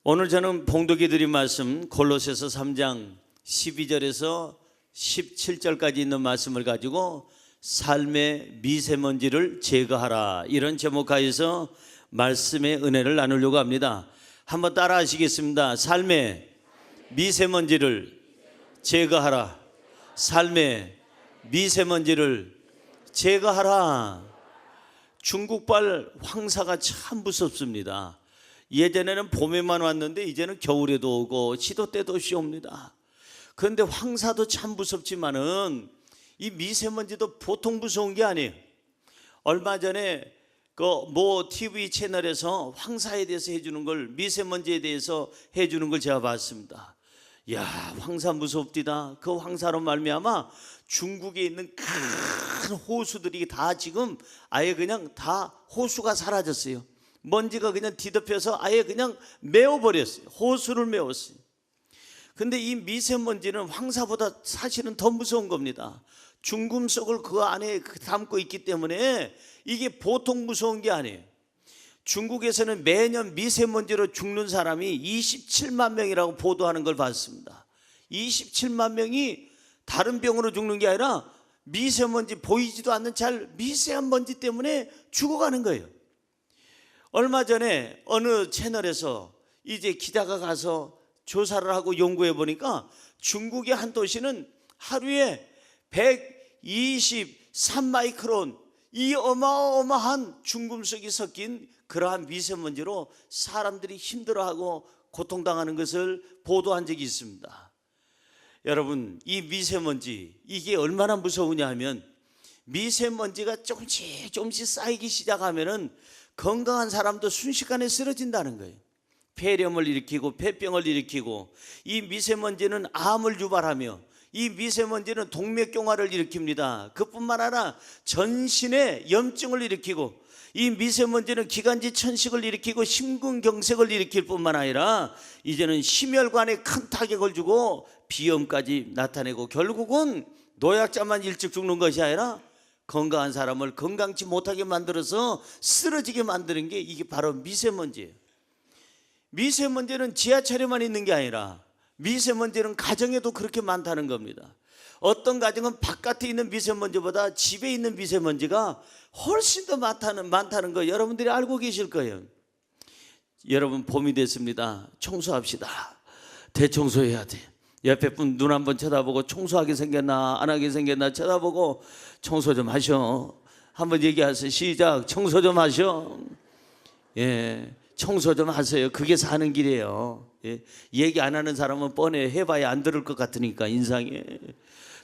오늘 저는 봉독해 드린 말씀 골로새서 3장 12절에서 17절까지 있는 말씀을 가지고 삶의 미세먼지를 제거하라, 이런 제목하에서 말씀의 은혜를 나누려고 합니다. 한번 따라 하시겠습니다. 삶의 미세먼지를 제거하라. 삶의 미세먼지를 제거하라. 중국발 황사가 참 무섭습니다. 예전에는 봄에만 왔는데 이제는 겨울에도 오고 시도 때도 없이 옵니다. 그런데 황사도 참 무섭지만은 이 미세먼지도 보통 무서운 게 아니에요. 얼마 전에 그 모 TV 채널에서 황사에 대해서 해주는 걸, 미세먼지에 대해서 해주는 걸 제가 봤습니다. 야, 황사 무섭디다. 그 황사로 말미암아 중국에 있는 큰 호수들이 다 지금 아예 그냥 다 호수가 사라졌어요. 먼지가 그냥 뒤덮여서 아예 그냥 메워버렸어요. 호수를 메웠어요. 근데 이 미세먼지는 황사보다 사실은 더 무서운 겁니다. 중금속을 그 안에 담고 있기 때문에 이게 보통 무서운 게 아니에요. 중국에서는 매년 미세먼지로 죽는 사람이 27만 명이라고 보도하는 걸 봤습니다. 27만 명이 다른 병으로 죽는 게 아니라 미세먼지, 보이지도 않는 잘 미세한 먼지 때문에 죽어가는 거예요. 얼마 전에 어느 채널에서 이제 기자가 가서 조사를 하고 연구해 보니까 중국의 한 도시는 하루에 123마이크론, 이 어마어마한 중금속이 섞인 그러한 미세먼지로 사람들이 힘들어하고 고통당하는 것을 보도한 적이 있습니다. 여러분, 이 미세먼지, 이게 얼마나 무서우냐 하면 미세먼지가 조금씩 쌓이기 시작하면은 건강한 사람도 순식간에 쓰러진다는 거예요. 폐렴을 일으키고 폐병을 일으키고, 이 미세먼지는 암을 유발하며 이 미세먼지는 동맥경화를 일으킵니다. 그뿐만 아니라 전신에 염증을 일으키고, 이 미세먼지는 기관지 천식을 일으키고 심근경색을 일으킬 뿐만 아니라 이제는 심혈관에 큰 타격을 주고 비염까지 나타내고, 결국은 노약자만 일찍 죽는 것이 아니라 건강한 사람을 건강치 못하게 만들어서 쓰러지게 만드는 게 이게 바로 미세먼지예요. 미세먼지는 지하철에만 있는 게 아니라 미세먼지는 가정에도 그렇게 많다는 겁니다. 어떤 가정은 바깥에 있는 미세먼지보다 집에 있는 미세먼지가 훨씬 더 많다는 거 여러분들이 알고 계실 거예요. 여러분, 봄이 됐습니다. 청소합시다. 대청소해야 돼. 옆에 분 눈 한번 쳐다보고 청소하게 생겼나 안 하게 생겼나 쳐다보고 청소 좀 하셔. 한번 얘기하세요. 시작. 청소 좀 하셔. 예, 청소 좀 하세요. 그게 사는 길이에요. 예, 얘기 안 하는 사람은 뻔해. 해봐야 안 들을 것 같으니까 인상에.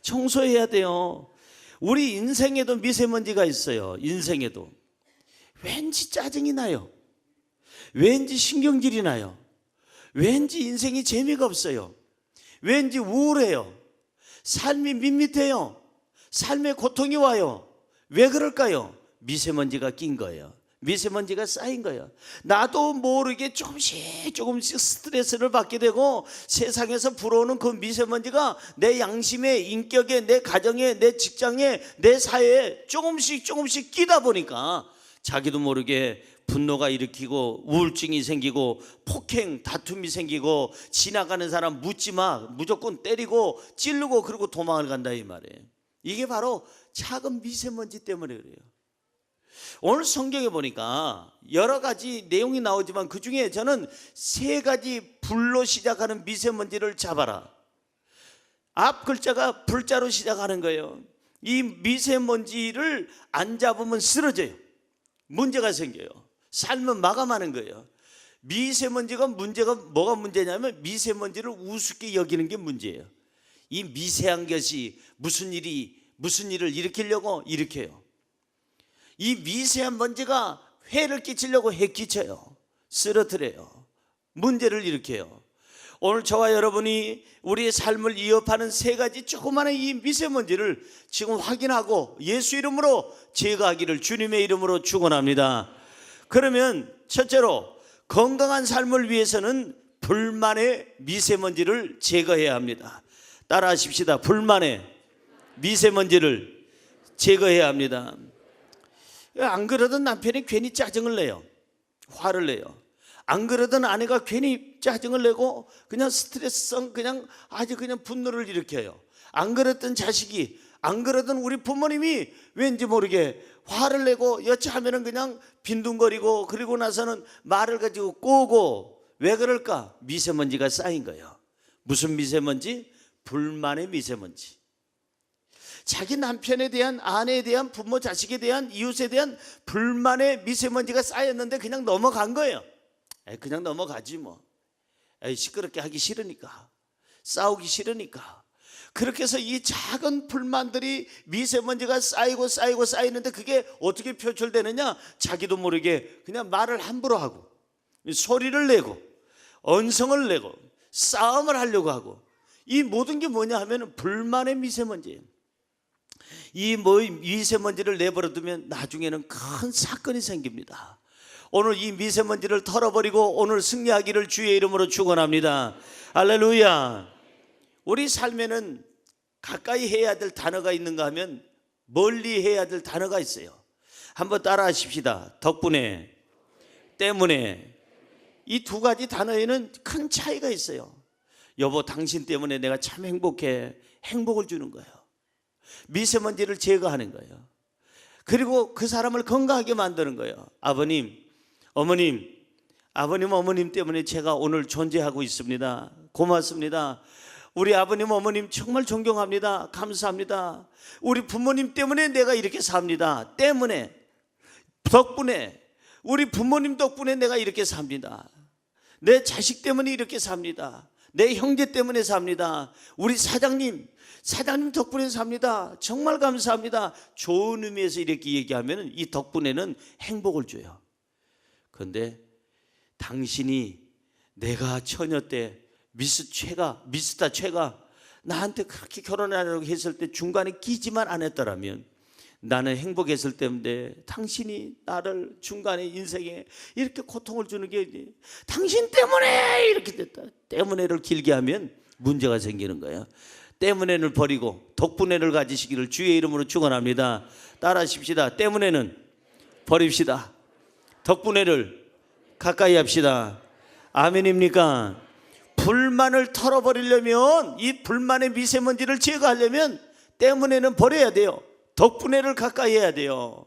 청소해야 돼요. 우리 인생에도 미세먼지가 있어요. 인생에도 왠지 짜증이 나요. 왠지 신경질이 나요. 왠지 인생이 재미가 없어요. 왠지 우울해요. 삶이 밋밋해요. 삶에 고통이 와요. 왜 그럴까요? 미세먼지가 낀 거예요. 미세먼지가 쌓인 거예요. 나도 모르게 조금씩 스트레스를 받게 되고, 세상에서 불어오는 그 미세먼지가 내 양심에, 인격에, 내 가정에, 내 직장에, 내 사회에 조금씩 끼다 보니까 자기도 모르게 분노가 일으키고 우울증이 생기고 폭행, 다툼이 생기고, 지나가는 사람 묻지 마, 무조건 때리고 찌르고 그러고 도망을 간다 이 말이에요. 이게 바로 작은 미세먼지 때문에 그래요. 오늘 성경에 보니까 여러 가지 내용이 나오지만 그 중에 저는 세 가지 불로 시작하는 미세먼지를 잡아라. 앞 글자가 불자로 시작하는 거예요. 이 미세먼지를 안 잡으면 쓰러져요. 문제가 생겨요. 삶은 마감하는 거예요. 미세먼지가 뭐가 문제냐면 미세먼지를 우습게 여기는 게 문제예요. 이 미세한 것이 무슨 일을 일으키려고 일으켜요. 이 미세한 먼지가 해를 끼치려고 해 끼쳐요. 쓰러뜨려요. 문제를 일으켜요. 오늘 저와 여러분이 우리의 삶을 위협하는 세 가지 조그마한 이 미세먼지를 지금 확인하고 예수 이름으로 제거하기를 주님의 이름으로 축원합니다. 그러면 첫째로, 건강한 삶을 위해서는 불만의 미세먼지를 제거해야 합니다. 따라 하십시다. 불만의 미세먼지를 제거해야 합니다. 안 그러던 남편이 괜히 짜증을 내요. 화를 내요. 안 그러던 아내가 괜히 짜증을 내고 그냥 스트레스성 그냥 아주 그냥 분노를 일으켜요. 안 그랬던 자식이, 안 그러던 우리 부모님이 왠지 모르게 화를 내고 여차하면은 그냥 빈둥거리고, 그리고 나서는 말을 가지고 꼬고. 왜 그럴까? 미세먼지가 쌓인 거예요. 무슨 미세먼지? 불만의 미세먼지. 자기 남편에 대한, 아내에 대한, 부모 자식에 대한, 이웃에 대한 불만의 미세먼지가 쌓였는데 그냥 넘어간 거예요. 그냥 넘어가지 뭐. 시끄럽게 하기 싫으니까, 싸우기 싫으니까. 그렇게 해서 이 작은 불만들이 미세먼지가 쌓이고 쌓이고 쌓이는데 그게 어떻게 표출되느냐? 자기도 모르게 그냥 말을 함부로 하고, 소리를 내고, 언성을 내고, 싸움을 하려고 하고. 이 모든 게 뭐냐 하면 불만의 미세먼지예요. 이 미세먼지를 내버려두면 나중에는 큰 사건이 생깁니다. 오늘 이 미세먼지를 털어버리고 오늘 승리하기를 주의 이름으로 축원합니다. 할렐루야. 우리 삶에는 가까이 해야 될 단어가 있는가 하면 멀리 해야 될 단어가 있어요. 한번 따라 하십시다. 덕분에, 때문에. 이 두 가지 단어에는 큰 차이가 있어요. 여보, 당신 때문에 내가 참 행복해. 행복을 주는 거예요. 미세먼지를 제거하는 거예요. 그리고 그 사람을 건강하게 만드는 거예요. 아버님, 어머님, 아버님, 어머님 때문에 제가 오늘 존재하고 있습니다. 고맙습니다. 우리 아버님, 어머님 정말 존경합니다. 감사합니다. 우리 부모님 때문에 내가 이렇게 삽니다. 때문에, 덕분에, 우리 부모님 덕분에 내가 이렇게 삽니다. 내 자식 때문에 이렇게 삽니다. 내 형제 때문에 삽니다. 우리 사장님 덕분에 삽니다. 정말 감사합니다. 좋은 의미에서 이렇게 얘기하면 이 덕분에는 행복을 줘요. 그런데 당신이, 내가 처녀 때 미스터 최가 나한테 그렇게 결혼하려고 했을 때 중간에 끼지만 안 했더라면 나는 행복했을 때인데, 당신이 나를 중간에 인생에 이렇게 고통을 주는 게 당신 때문에 이렇게 됐다. 때문에를 길게 하면 문제가 생기는 거예요. 때문에를 버리고 덕분에를 가지시기를 주의 이름으로 축원합니다. 따라 하십시다. 때문에는 버립시다. 덕분에를 가까이 합시다. 아멘입니까? 불만을 털어버리려면, 이 불만의 미세먼지를 제거하려면 때문에는 버려야 돼요. 덕분에를 가까이 해야 돼요.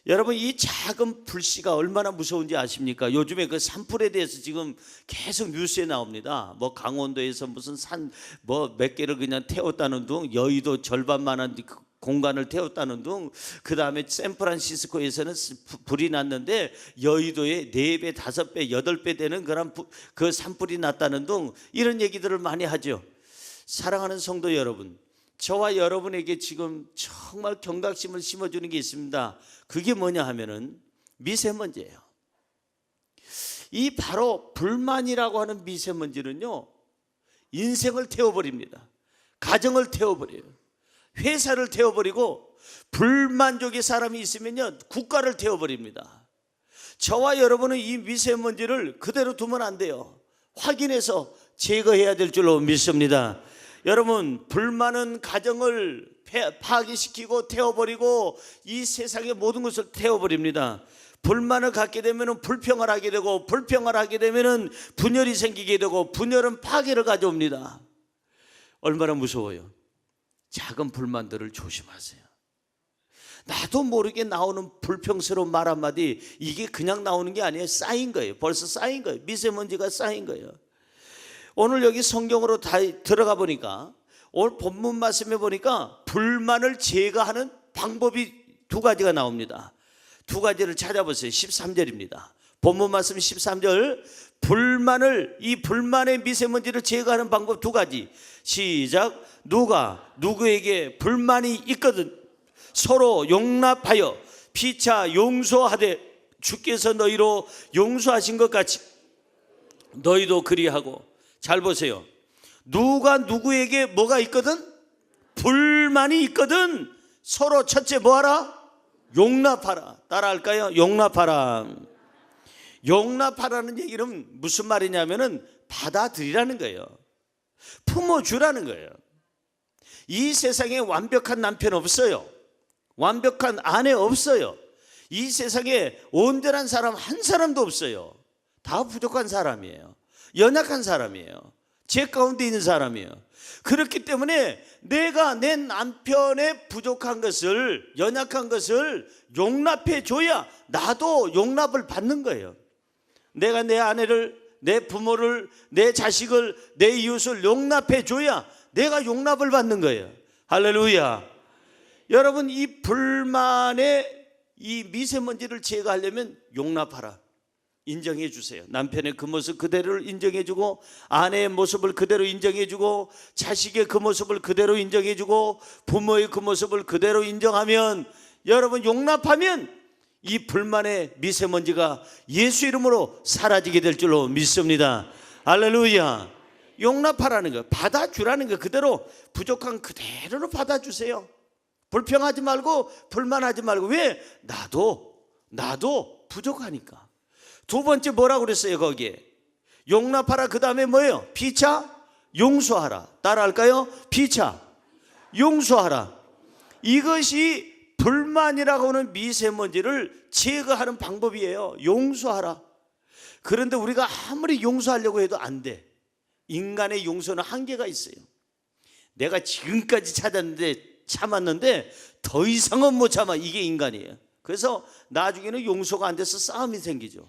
여러분, 이 작은 불씨가 얼마나 무서운지 아십니까? 요즘에 그 산불에 대해서 지금 계속 뉴스에 나옵니다. 뭐 강원도에서 무슨 산 뭐 몇 개를 그냥 태웠다는 둥, 여의도 절반만한 공간을 태웠다는 둥, 그 다음에 샌프란시스코에서는 불이 났는데 여의도에 4배, 5배, 8배 되는 그런 그 산불이 났다는 둥, 이런 얘기들을 많이 하죠. 사랑하는 성도 여러분, 저와 여러분에게 지금 정말 경각심을 심어주는 게 있습니다. 그게 뭐냐 하면은 미세먼지예요. 이 바로 불만이라고 하는 미세먼지는요, 인생을 태워버립니다. 가정을 태워버려요. 회사를 태워버리고, 불만족의 사람이 있으면요, 국가를 태워버립니다. 저와 여러분은 이 미세먼지를 그대로 두면 안 돼요. 확인해서 제거해야 될 줄로 믿습니다. 여러분, 불만은 가정을 파괴시키고 태워버리고 이 세상의 모든 것을 태워버립니다. 불만을 갖게 되면 불평을 하게 되고, 불평을 하게 되면 분열이 생기게 되고, 분열은 파괴를 가져옵니다. 얼마나 무서워요. 작은 불만들을 조심하세요. 나도 모르게 나오는 불평스러운 말 한마디, 이게 그냥 나오는 게 아니에요. 쌓인 거예요. 벌써 쌓인 거예요. 미세먼지가 쌓인 거예요. 오늘 여기 성경으로 다 들어가 보니까, 오늘 본문 말씀에 보니까 불만을 제거하는 방법이 2가지가 나옵니다. 2가지를 찾아보세요. 13절입니다. 본문 말씀 13절, 이 불만의 미세먼지를 제거하는 방법 2가지. 시작. 누가 누구에게 불만이 있거든 서로 용납하여 피차 용서하되 주께서 너희로 용서하신 것 같이 너희도 그리하고. 잘 보세요. 누가 누구에게 뭐가 있거든? 불만이 있거든 서로 첫째 뭐하라? 용납하라. 따라할까요? 용납하라. 용납하라는 얘기는 무슨 말이냐면은 받아들이라는 거예요. 품어주라는 거예요. 이 세상에 완벽한 남편 없어요. 완벽한 아내 없어요. 이 세상에 온전한 사람 한 사람도 없어요. 다 부족한 사람이에요. 연약한 사람이에요. 죄 가운데 있는 사람이에요. 그렇기 때문에 내가 내 남편의 부족한 것을, 연약한 것을 용납해 줘야 나도 용납을 받는 거예요. 내가 내 아내를, 내 부모를, 내 자식을, 내 이웃을 용납해 줘야 내가 용납을 받는 거예요. 할렐루야. 여러분, 이 불만의 이 미세먼지를 제거하려면 용납하라. 인정해 주세요. 남편의 그 모습 그대로를 인정해 주고, 아내의 모습을 그대로 인정해 주고, 자식의 그 모습을 그대로 인정해 주고, 부모의 그 모습을 그대로 인정하면, 여러분 용납하면 이 불만의 미세먼지가 예수 이름으로 사라지게 될 줄로 믿습니다. 할렐루야. 용납하라는 거, 받아주라는 거, 그대로 부족한 그대로로 받아주세요. 불평하지 말고 불만하지 말고. 왜? 나도 부족하니까. 두 번째 뭐라고 그랬어요? 거기에 용납하라. 그 다음에 뭐예요? 피차 용서하라. 따라할까요? 피차 용서하라. 이것이 불만이라고 하는 미세먼지를 제거하는 방법이에요. 용서하라. 그런데 우리가 아무리 용서하려고 해도 안 돼. 인간의 용서는 한계가 있어요. 내가 지금까지 참았는데 더 이상은 못 참아. 이게 인간이에요. 그래서 나중에는 용서가 안 돼서 싸움이 생기죠.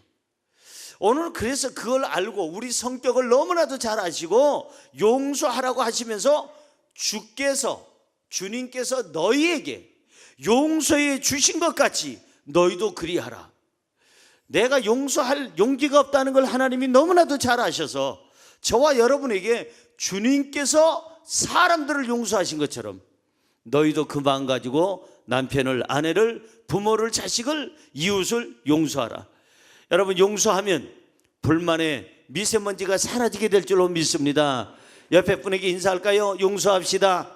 오늘 그래서 그걸 알고 우리 성격을 너무나도 잘 아시고 용서하라고 하시면서 주님께서 너희에게 용서해 주신 것 같이 너희도 그리하라. 내가 용서할 용기가 없다는 걸 하나님이 너무나도 잘 아셔서 저와 여러분에게 주님께서 사람들을 용서하신 것처럼 너희도 그 마음 가지고 남편을, 아내를, 부모를, 자식을, 이웃을 용서하라. 여러분, 용서하면 불만의 미세먼지가 사라지게 될 줄로 믿습니다. 옆에 분에게 인사할까요? 용서합시다.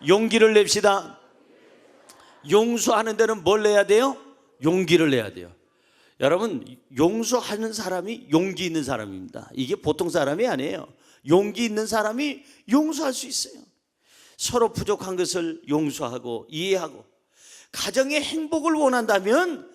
용기를 냅시다. 용서하는 데는 뭘 내야 돼요? 용기를 내야 돼요. 여러분, 용서하는 사람이 용기 있는 사람입니다. 이게 보통 사람이 아니에요. 용기 있는 사람이 용서할 수 있어요. 서로 부족한 것을 용서하고 이해하고, 가정의 행복을 원한다면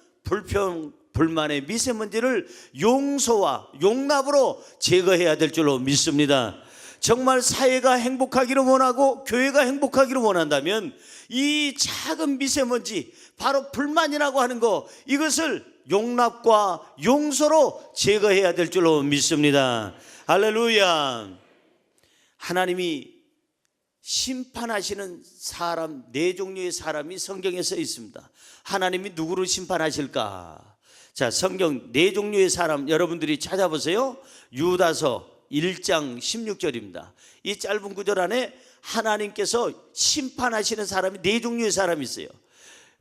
불만의 미세먼지를 용서와 용납으로 제거해야 될 줄로 믿습니다. 정말 사회가 행복하기를 원하고 교회가 행복하기를 원한다면 이 작은 미세먼지, 바로 불만이라고 하는 거, 이것을 용납과 용서로 제거해야 될 줄로 믿습니다. 할렐루야. 하나님이 심판하시는 사람, 네 종류의 사람이 성경에 써 있습니다. 하나님이 누구를 심판하실까? 자, 성경 네 종류의 사람 여러분들이 찾아보세요. 유다서 1장 16절입니다. 이 짧은 구절 안에 하나님께서 심판하시는 사람이 네 종류의 사람이 있어요.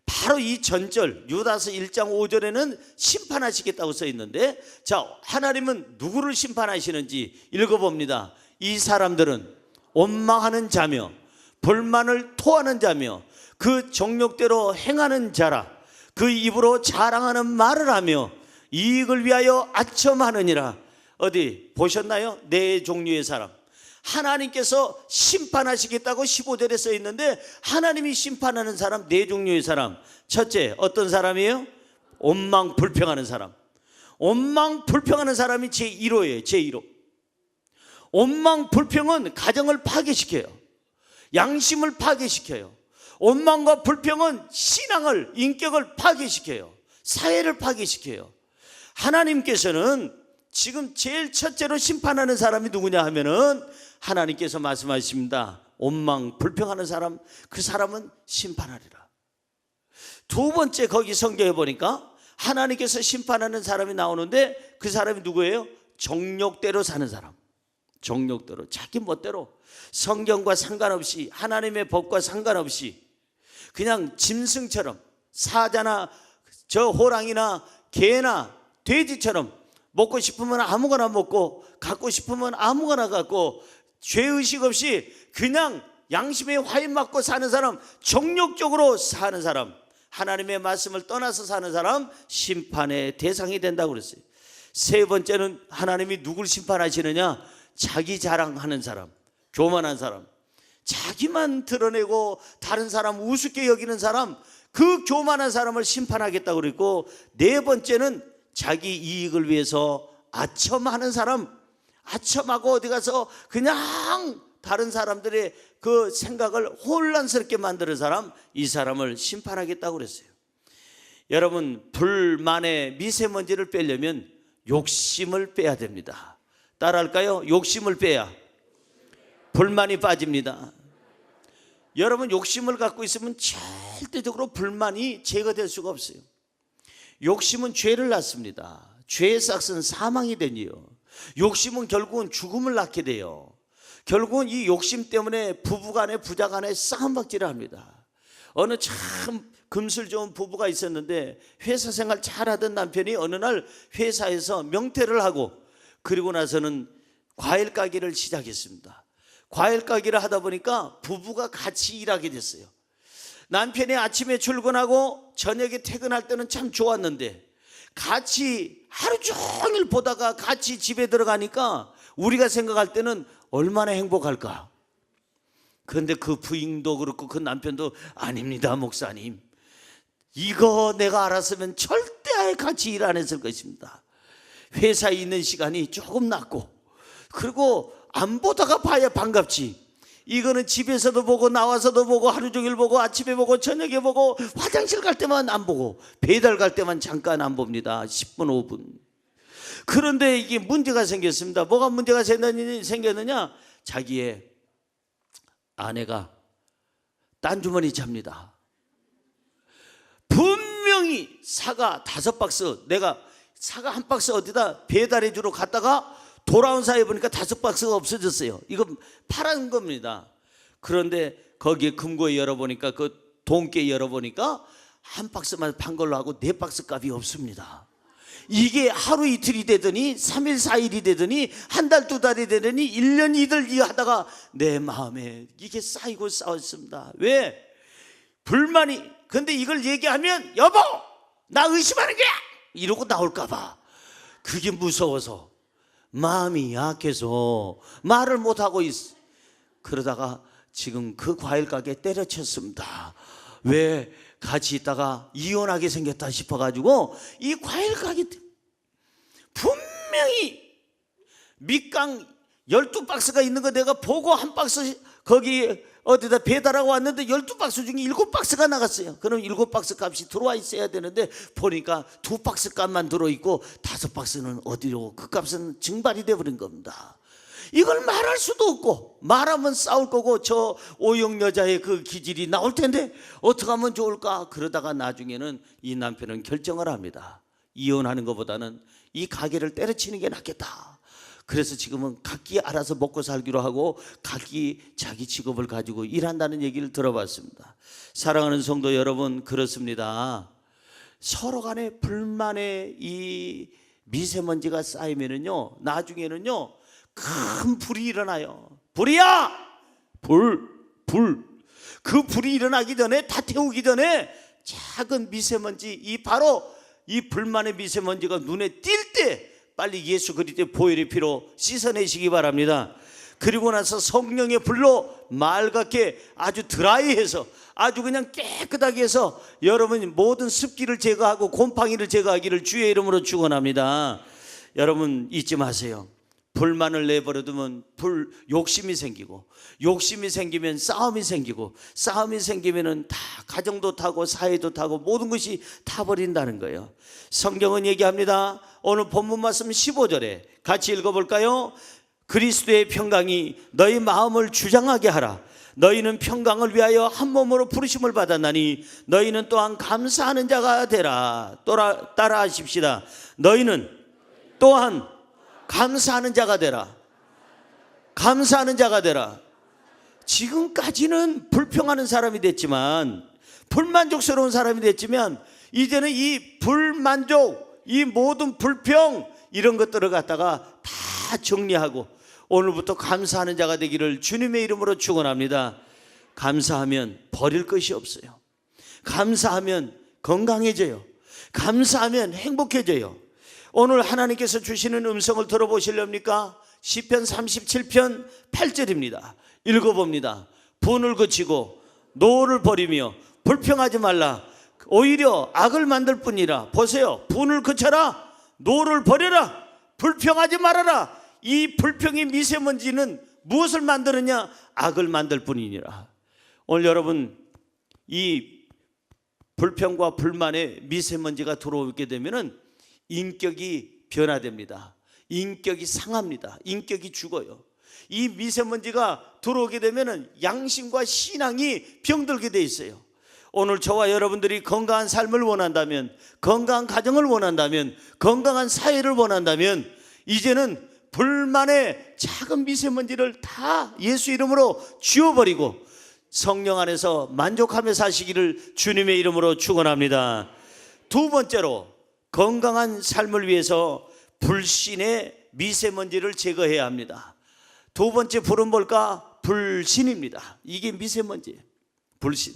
바로 이 전절 유다서 1장 5절에는 심판하시겠다고 써 있는데, 자, 하나님은 누구를 심판하시는지 읽어봅니다. 이 사람들은 원망하는 자며 불만을 토하는 자며 그 정욕대로 행하는 자라. 그 입으로 자랑하는 말을 하며 이익을 위하여 아첨하느니라. 어디 보셨나요? 네 종류의 사람. 하나님께서 심판하시겠다고 15절에 써 있는데, 하나님이 심판하는 사람 네 종류의 사람. 첫째, 어떤 사람이에요? 원망 불평하는 사람. 원망 불평하는 사람이 제1호예요. 제1호. 원망 불평은 가정을 파괴시켜요. 양심을 파괴시켜요. 원망과 불평은 신앙을, 인격을 파괴시켜요. 사회를 파괴시켜요. 하나님께서는 지금 제일 첫째로 심판하는 사람이 누구냐 하면은, 하나님께서 말씀하십니다. 원망 불평하는 사람, 그 사람은 심판하리라. 두 번째, 거기 성경에 보니까 하나님께서 심판하는 사람이 나오는데, 그 사람이 누구예요? 정욕대로 사는 사람. 정욕대로, 자기 멋대로, 성경과 상관없이, 하나님의 법과 상관없이 그냥 짐승처럼, 사자나 저 호랑이나 개나 돼지처럼 먹고 싶으면 아무거나 먹고 갖고 싶으면 아무거나 갖고 죄의식 없이 그냥 양심에 화인 맞고 사는 사람, 정욕적으로 사는 사람, 하나님의 말씀을 떠나서 사는 사람, 심판의 대상이 된다고 그랬어요. 세 번째는 하나님이 누굴 심판하시느냐? 자기 자랑하는 사람, 교만한 사람, 자기만 드러내고 다른 사람 우습게 여기는 사람, 그 교만한 사람을 심판하겠다고 그랬고, 네 번째는 자기 이익을 위해서 아첨하는 사람, 아첨하고 어디 가서 그냥 다른 사람들의 그 생각을 혼란스럽게 만드는 사람, 이 사람을 심판하겠다고 그랬어요. 여러분, 불만의 미세먼지를 빼려면 욕심을 빼야 됩니다. 따라할까요? 욕심을 빼야 불만이 빠집니다. 여러분, 욕심을 갖고 있으면 절대적으로 불만이 제거될 수가 없어요. 욕심은 죄를 낳습니다. 죄의 싹은 사망이 되니요. 욕심은 결국은 죽음을 낳게 돼요. 결국은 이 욕심 때문에 부부간에 부자간에 싸움박질을 합니다. 어느 참 금술 좋은 부부가 있었는데 회사 생활 잘하던 남편이 어느 날 회사에서 명퇴를 하고 그리고 나서는 과일 가게를 시작했습니다. 과일 가게를 하다 보니까 부부가 같이 일하게 됐어요. 남편이 아침에 출근하고 저녁에 퇴근할 때는 참 좋았는데 같이 하루 종일 보다가 같이 집에 들어가니까 우리가 생각할 때는 얼마나 행복할까. 그런데 그 부인도 그렇고 그 남편도 아닙니다, 목사님. 이거 내가 알았으면 절대 같이 일 안 했을 것입니다. 회사에 있는 시간이 조금 낮고 그리고 안 보다가 봐야 반갑지. 이거는 집에서도 보고 나와서도 보고 하루 종일 보고 아침에 보고 저녁에 보고 화장실 갈 때만 안 보고 배달 갈 때만 잠깐 안 봅니다. 10분 5분. 그런데 이게 문제가 생겼습니다. 뭐가 문제가 생겼느냐? 자기의 아내가 딴 주머니 잡니다. 분명히 사과 5박스, 내가 사과 1박스 어디다 배달해 주러 갔다가 돌아온 사이에 보니까 5박스가 없어졌어요. 이거 파란 겁니다. 그런데 거기에 금고에 열어보니까 그 돈께 열어보니까 1박스만 판 걸로 하고 4박스 값이 없습니다. 이게 하루 이틀이 되더니 3일 4일이 되더니 한 달 2달이 되더니 1년 2달 하다가 내 마음에 이게 쌓이고 쌓였습니다. 왜? 불만이. 근데 이걸 얘기하면 여보 나 의심하는 거야 이러고 나올까 봐. 그게 무서워서 마음이 약해서 말을 못하고 있어. 그러다가 지금 그 과일 가게 때려쳤습니다. 왜? 같이 있다가 이혼하게 생겼다 싶어가지고 이 과일 가게 분명히 밑강 12박스가 있는 거 내가 보고 1박스 거기 어디다 배달하고 왔는데 12박스 중에 7박스가 나갔어요. 그럼 7박스 값이 들어와 있어야 되는데 보니까 2박스 값만 들어있고 5박스는 어디로, 그 값은 증발이 돼버린 겁니다. 이걸 말할 수도 없고 말하면 싸울 거고 저 오용 여자의 그 기질이 나올 텐데 어떻게 하면 좋을까. 그러다가 나중에는 이 남편은 결정을 합니다. 이혼하는 것보다는 이 가게를 때려치는 게 낫겠다. 그래서 지금은 각기 알아서 먹고 살기로 하고 각기 자기 직업을 가지고 일한다는 얘기를 들어봤습니다. 사랑하는 성도 여러분, 그렇습니다. 서로 간에 불만의 이 미세먼지가 쌓이면은요, 나중에는요 큰 불이 일어나요. 불이야! 불. 그 불이 일어나기 전에, 다 태우기 전에 작은 미세먼지, 이 바로 이 불만의 미세먼지가 눈에 띌 때 빨리 예수 그리스도의 보혈의 피로 씻어내시기 바랍니다. 그리고 나서 성령의 불로 맑게 아주 드라이해서 아주 그냥 깨끗하게 해서 여러분이 모든 습기를 제거하고 곰팡이를 제거하기를 주의 이름으로 축원합니다. 여러분 잊지 마세요. 불만을 내버려두면 욕심이 생기고, 욕심이 생기면 싸움이 생기고, 싸움이 생기면 다 가정도 타고 사회도 타고 모든 것이 타버린다는 거예요. 성경은 얘기합니다. 오늘 본문 말씀 15절에 같이 읽어볼까요? 그리스도의 평강이 너희 마음을 주장하게 하라. 너희는 평강을 위하여 한 몸으로 부르심을 받았나니 너희는 또한 감사하는 자가 되라. 따라하십시다. 너희는 또한 감사하는 자가 되라. 감사하는 자가 되라. 지금까지는 불평하는 사람이 됐지만, 불만족스러운 사람이 됐지만, 이제는 이 불만족, 이 모든 불평 이런 것들을 갖다가 다 정리하고 오늘부터 감사하는 자가 되기를 주님의 이름으로 축원합니다. 감사하면 버릴 것이 없어요. 감사하면 건강해져요. 감사하면 행복해져요. 오늘 하나님께서 주시는 음성을 들어보시렵니까? 시편 37편 8절입니다. 읽어봅니다. 분을 그치고 노를 버리며 불평하지 말라. 오히려 악을 만들 뿐이라. 보세요. 분을 그쳐라. 노를 버려라. 불평하지 말아라. 이 불평의 미세먼지는 무엇을 만드느냐? 악을 만들 뿐이니라. 오늘 여러분, 이 불평과 불만의 미세먼지가 들어오게 되면은 인격이 변화됩니다. 인격이 상합니다. 인격이 죽어요. 이 미세먼지가 들어오게 되면은 양심과 신앙이 병들게 돼 있어요. 오늘 저와 여러분들이 건강한 삶을 원한다면, 건강한 가정을 원한다면, 건강한 사회를 원한다면, 이제는 불만의 작은 미세먼지를 다 예수 이름으로 지워버리고 성령 안에서 만족하며 사시기를 주님의 이름으로 축원합니다. 두 번째로, 건강한 삶을 위해서 불신의 미세먼지를 제거해야 합니다. 두 번째 불은 뭘까? 불신입니다. 이게 미세먼지예요. 불신.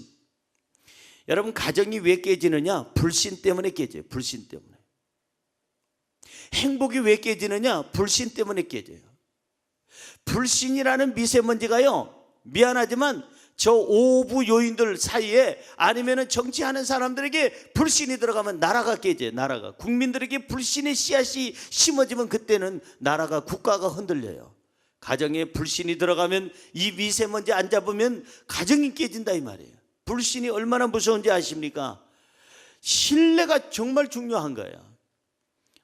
여러분, 가정이 왜 깨지느냐? 불신 때문에 깨져요. 불신 때문에. 행복이 왜 깨지느냐? 불신 때문에 깨져요. 불신이라는 미세먼지가요, 미안하지만 저 오부 요인들 사이에, 아니면은 정치하는 사람들에게 불신이 들어가면 나라가 깨져요. 나라가. 국민들에게 불신의 씨앗이 심어지면 그때는 나라가, 국가가 흔들려요. 가정에 불신이 들어가면, 이 미세먼지 안 잡으면 가정이 깨진다 이 말이에요. 불신이 얼마나 무서운지 아십니까? 신뢰가 정말 중요한 거예요.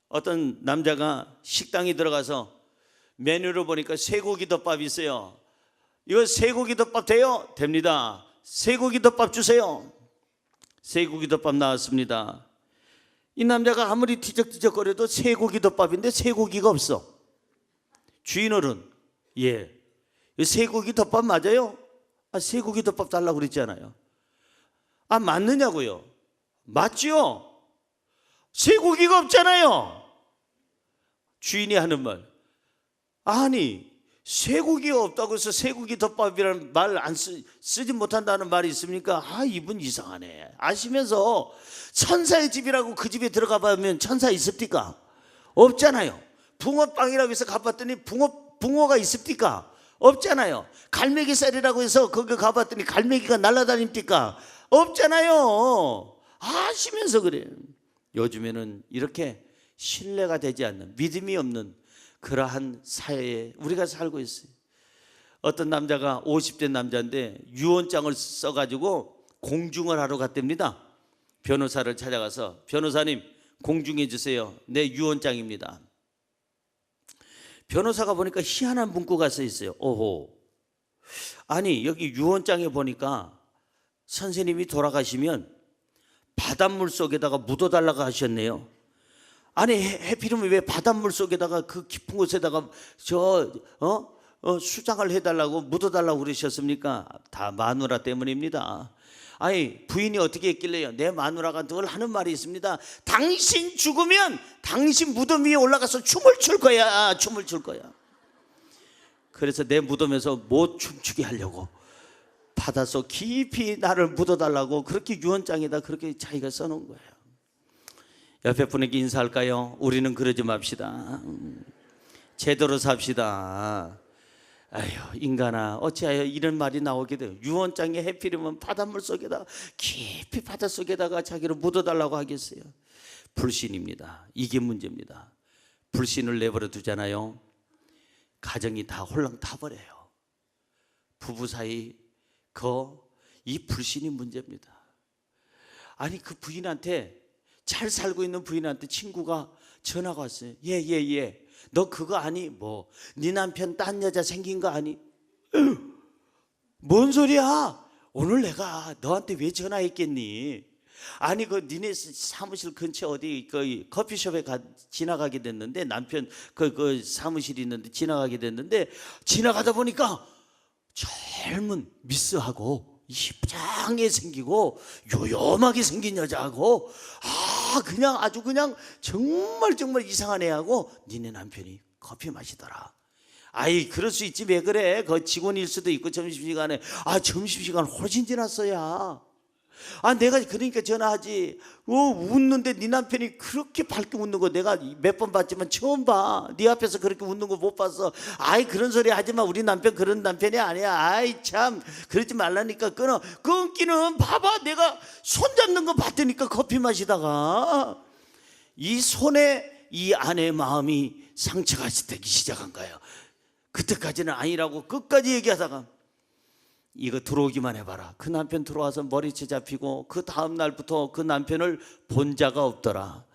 어떤 남자가 식당에 들어가서 메뉴를 보니까 쇠고기 덮밥이 있어요. 이거 쇠고기 덮밥 돼요? 됩니다. 쇠고기 덮밥 주세요. 쇠고기 덮밥 나왔습니다. 이 남자가 아무리 뒤적뒤적거려도 쇠고기 덮밥인데 쇠고기가 없어. 주인어른, 예, 쇠고기 덮밥 맞아요? 아, 쇠고기 덮밥 달라고 그랬잖아요. 아, 맞느냐고요? 맞죠? 쇠고기가 없잖아요. 주인이 하는 말, 아니 쇠고기가 없다고 해서 쇠고기 덮밥이라는 말 안 쓰지 못한다는 말이 있습니까? 아, 이분 이상하네. 아시면서 천사의 집이라고 그 집에 들어가 보면 천사 있습니까? 없잖아요. 붕어빵이라고 해서 가봤더니 붕어가 있습니까? 없잖아요. 갈매기살이라고 해서 거기 가봤더니 갈매기가 날아다닙니까? 없잖아요. 아시면서 그래요. 요즘에는 이렇게 신뢰가 되지 않는, 믿음이 없는 그러한 사회에 우리가 살고 있어요. 어떤 남자가 50대 남자인데 유언장을 써가지고 공중을 하러 갔답니다. 변호사를 찾아가서, 변호사님 공중해 주세요. 내 유언장입니다. 변호사가 보니까 희한한 문구가 써 있어요. 오호, 아니 여기 유언장에 보니까 선생님이 돌아가시면 바닷물 속에다가 묻어달라고 하셨네요. 아니 해피름이 왜 바닷물 속에다가 그 깊은 곳에다가 수장을 해달라고, 묻어달라고 그러셨습니까? 다 마누라 때문입니다. 아니 부인이 어떻게 했길래요? 내 마누라가 늘 하는 말이 있습니다. 당신 죽으면 당신 무덤 위에 올라가서 춤을 출 거야. 춤을 출 거야. 그래서 내 무덤에서 못 춤추게 하려고 바닷속 깊이 나를 묻어달라고 그렇게 유언장에다 그렇게 자기가 써놓은 거예요. 옆에 분에게 인사할까요? 우리는 그러지 맙시다. 제대로 삽시다. 아휴, 인간아, 어찌하여 이런 말이 나오게 돼요? 유언장에 해피름은 바닷물 속에다, 깊이 바닷속에다가 자기를 묻어달라고 하겠어요? 불신입니다. 이게 문제입니다. 불신을 내버려 두잖아요. 가정이 다 홀랑 타버려요. 부부 사이 이 불신이 문제입니다. 아니 그 부인한테, 잘 살고 있는 부인한테 친구가 전화가 왔어요. 예. 너 그거 아니? 뭐 네 남편 딴 여자 생긴 거 아니? 뭔 소리야? 오늘 내가 너한테 왜 전화했겠니? 아니 그 니네 사무실 근처 어디 그 커피숍에 지나가게 됐는데, 남편 그 사무실이 있는데 지나가게 됐는데, 지나가다 보니까 젊은 미스하고 이쁘장하게 생기고 요염하게 생긴 여자하고, 그냥 아주 그냥 정말 이상한 애하고 니네 남편이 커피 마시더라. 아이 그럴 수 있지, 왜 그래? 그 직원일 수도 있고. 점심시간에, 점심시간 훨씬 지났어야. 내가 그러니까 전화하지. 웃는데 네 남편이 그렇게 밝게 웃는 거 내가 몇 번 봤지만 처음 봐. 네 앞에서 그렇게 웃는 거 못 봤어. 그런 소리 하지 마. 우리 남편 그런 남편이 아니야. 참 그러지 말라니까. 끊기는 봐봐. 내가 손 잡는 거 봤다니까. 커피 마시다가 이 손에 이 아내의 마음이 상처가 되기 시작한 거예요. 그때까지는 아니라고 끝까지 얘기하다가 이거 들어오기만 해봐라. 그 남편 들어와서 머리채 잡히고 그 다음 날부터 그 남편을 본 자가 없더라.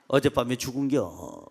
어젯밤에 죽은겨.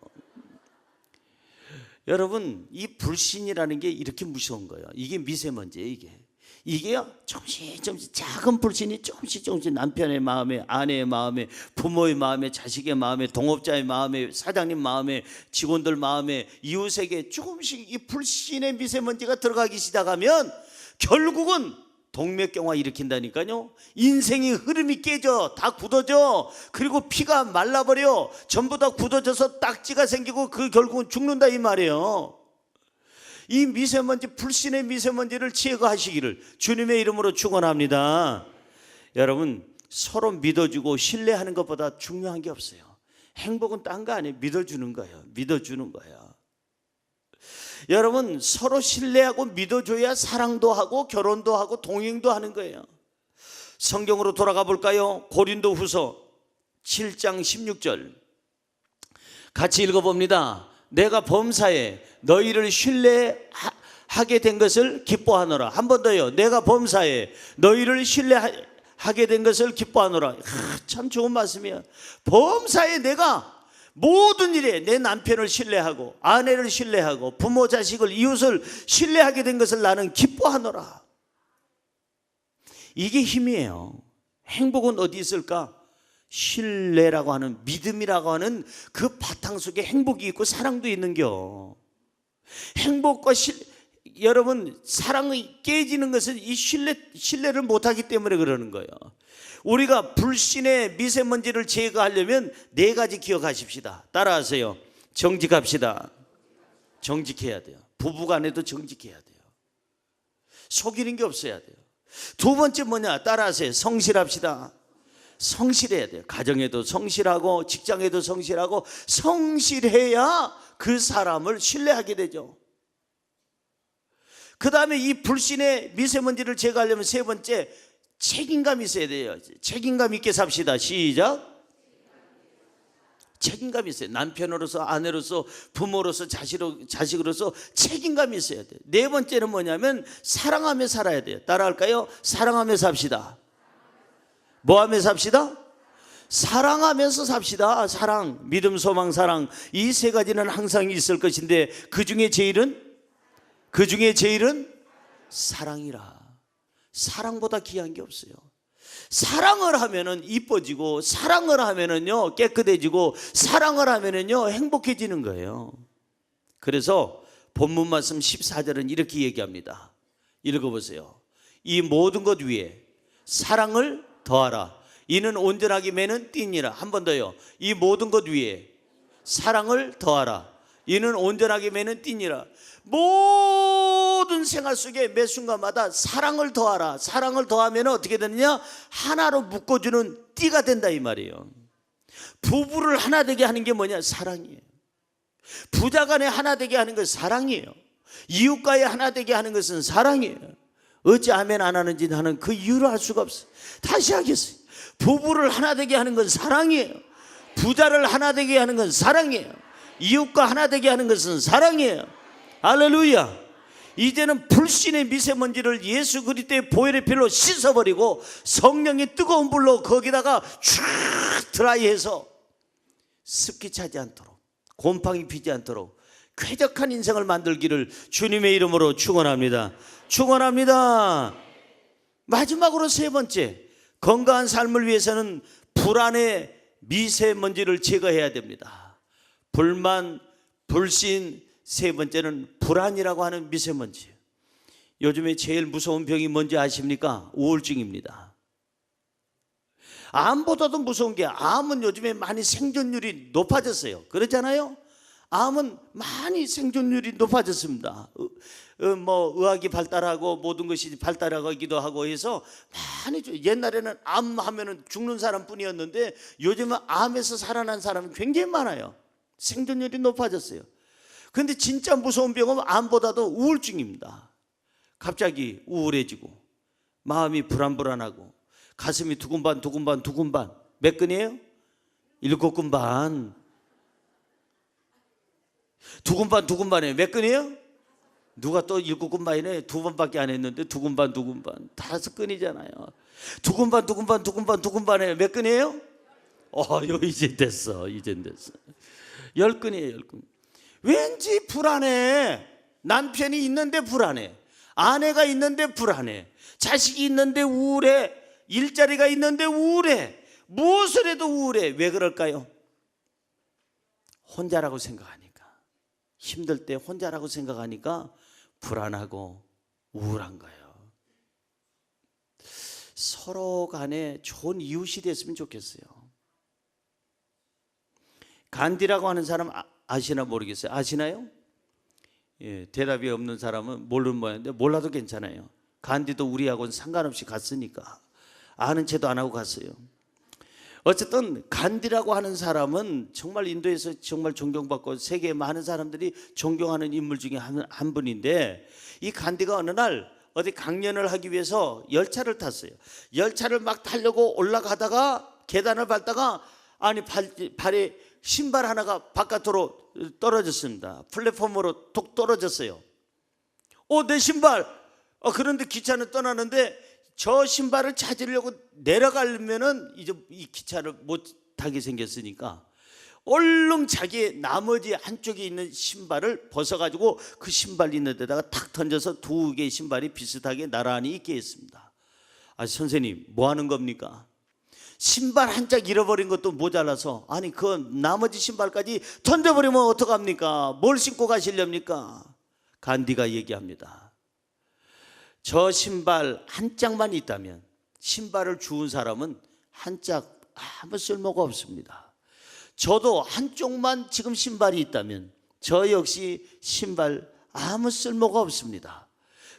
여러분, 이 불신이라는 게 이렇게 무서운 거예요. 이게 미세먼지예요. 이게요, 조금씩 작은 불신이 조금씩 남편의 마음에, 아내의 마음에, 부모의 마음에, 자식의 마음에, 동업자의 마음에, 사장님 마음에, 직원들 마음에, 이웃에게 조금씩 이 불신의 미세먼지가 들어가기 시작하면 결국은 동맥경화 일으킨다니까요. 인생의 흐름이 깨져, 다 굳어져. 그리고 피가 말라버려. 전부 다 굳어져서 딱지가 생기고 그 결국은 죽는다 이 말이에요. 이 미세먼지, 불신의 미세먼지를 제거하시기를 주님의 이름으로 축원합니다. 여러분, 서로 믿어주고 신뢰하는 것보다 중요한 게 없어요. 행복은 딴 거 아니에요. 믿어주는 거예요. 믿어주는 거예요. 여러분, 서로 신뢰하고 믿어줘야 사랑도 하고 결혼도 하고 동행도 하는 거예요. 성경으로 돌아가 볼까요? 고린도후서 7장 16절 같이 읽어봅니다. 내가 범사에 너희를 신뢰하게 된 것을 기뻐하노라. 한 번 더요. 내가 범사에 너희를 신뢰하게 된 것을 기뻐하노라. 참 좋은 말씀이야. 범사에 내가 모든 일에 내 남편을 신뢰하고 아내를 신뢰하고 부모 자식을 이웃을 신뢰하게 된 것을 나는 기뻐하노라. 이게 힘이에요. 행복은 어디 있을까? 신뢰라고 하는, 믿음이라고 하는 그 바탕 속에 행복이 있고 사랑도 있는겨. 행복과 여러분, 사랑이 깨지는 것은 이 신뢰를 못하기 때문에 그러는 거예요. 우리가 불신의 미세먼지를 제거하려면 네 가지 기억하십시다. 따라하세요. 정직합시다. 정직해야 돼요. 부부간에도 정직해야 돼요. 속이는 게 없어야 돼요. 두 번째 뭐냐? 따라하세요. 성실합시다. 성실해야 돼요. 가정에도 성실하고 직장에도 성실하고, 성실해야 그 사람을 신뢰하게 되죠. 그 다음에 이 불신의 미세먼지를 제거하려면 세 번째, 책임감이 있어야 돼요. 책임감 있게 삽시다. 시작. 책임감이 있어요. 남편으로서, 아내로서, 부모로서, 자식으로서 책임감이 있어야 돼요. 네 번째는 뭐냐면 사랑하며 살아야 돼요. 따라할까요? 사랑하며 삽시다. 뭐하며 삽시다? 사랑하면서 삽시다. 사랑, 믿음, 소망, 사랑, 이 세 가지는 항상 있을 것인데 그 중에 제일은 사랑이라. 사랑보다 귀한 게 없어요. 사랑을 하면은 이뻐지고, 사랑을 하면은요 깨끗해지고, 사랑을 하면은요 행복해지는 거예요. 그래서 본문 말씀 14절은 이렇게 얘기합니다. 읽어보세요. 이 모든 것 위에 사랑을 더하라. 이는 온전하게 매는 띠니라. 한 번 더요. 이 모든 것 위에 사랑을 더하라. 이는 온전하게 매는 띠니라. 모든 생활 속에 매 순간마다 사랑을 더하라. 사랑을 더하면 어떻게 되느냐? 하나로 묶어주는 띠가 된다 이 말이에요. 부부를 하나 되게 하는 게 뭐냐? 사랑이에요. 부자간에 하나 되게 하는 것은 사랑이에요. 이웃과의 하나 되게 하는 것은 사랑이에요. 어찌 아멘 안 하는지 나는 그 이유를 알 수가 없어요. 다시 하겠어요. 부부를 하나 되게 하는 건 사랑이에요. 부자를 하나 되게 하는 건 사랑이에요. 이웃과 하나 되게 하는 것은 사랑이에요. 할렐루야. 이제는 불신의 미세먼지를 예수 그리스도의 보혈의 피로 씻어버리고 성령의 뜨거운 불로 거기다가 쫙 드라이해서 습기 차지 않도록, 곰팡이 피지 않도록 쾌적한 인생을 만들기를 주님의 이름으로 축원합니다. 축원합니다. 마지막으로 세 번째, 건강한 삶을 위해서는 불안의 미세먼지를 제거해야 됩니다. 불만, 불신, 세 번째는 불안이라고 하는 미세먼지. 요즘에 제일 무서운 병이 뭔지 아십니까? 우울증입니다. 암보다도 무서운 게, 암은 요즘에 많이 생존율이 높아졌어요. 그렇잖아요? 암은 많이 생존율이 높아졌습니다. 의학이 발달하고 모든 것이 발달하기도 하고 해서 많이, 옛날에는 암 하면은 죽는 사람뿐이었는데 요즘은 암에서 살아난 사람이 굉장히 많아요. 생존율이 높아졌어요. 그런데 진짜 무서운 병은 암보다도 우울증입니다. 갑자기 우울해지고 마음이 불안불안하고 가슴이 두근반 몇 근이에요? 7근 반. 두 군반에 몇 건이에요? 누가 또 7군반이네. 2번밖에 안 했는데 2군반 5건이잖아요. 두 군반에 몇 건이에요? 이제 됐어. 10건이에요. 10건. 왠지 불안해. 남편이 있는데 불안해. 아내가 있는데 불안해. 자식이 있는데 우울해. 일자리가 있는데 우울해. 무엇을 해도 우울해. 왜 그럴까요? 혼자라고 생각하니까. 힘들 때 혼자라고 생각하니까 불안하고 우울한 거예요. 서로 간에 좋은 이웃이 됐으면 좋겠어요. 간디라고 하는 사람 아시나 모르겠어요. 아시나요? 예, 대답이 없는 사람은 모르는 모양인데 몰라도 괜찮아요. 간디도 우리하고는 상관없이 갔으니까 아는 체도 안 하고 갔어요. 어쨌든 간디라고 하는 사람은 정말 인도에서 정말 존경받고 세계에 많은 사람들이 존경하는 인물 중에 한 분인데, 이 간디가 어느 날 어디 강연을 하기 위해서 열차를 탔어요. 열차를 막 타려고 올라가다가 계단을 밟다가 발에 신발 하나가 바깥으로 떨어졌습니다. 플랫폼으로 톡 떨어졌어요. 내 신발! 그런데 기차는 떠나는데 저 신발을 찾으려고 내려가려면은 이제 이 기차를 못 타게 생겼으니까 얼른 자기의 나머지 한쪽에 있는 신발을 벗어가지고 그 신발 있는 데다가 탁 던져서 두 개의 신발이 비슷하게 나란히 있게 했습니다. 선생님 뭐 하는 겁니까? 신발 한 짝 잃어버린 것도 모자라서 그 나머지 신발까지 던져버리면 어떡합니까? 뭘 신고 가시렵니까? 간디가 얘기합니다. 저 신발 한 짝만 있다면 신발을 주운 사람은 한 짝 아무 쓸모가 없습니다. 저도 한쪽만 지금 신발이 있다면 저 역시 신발 아무 쓸모가 없습니다.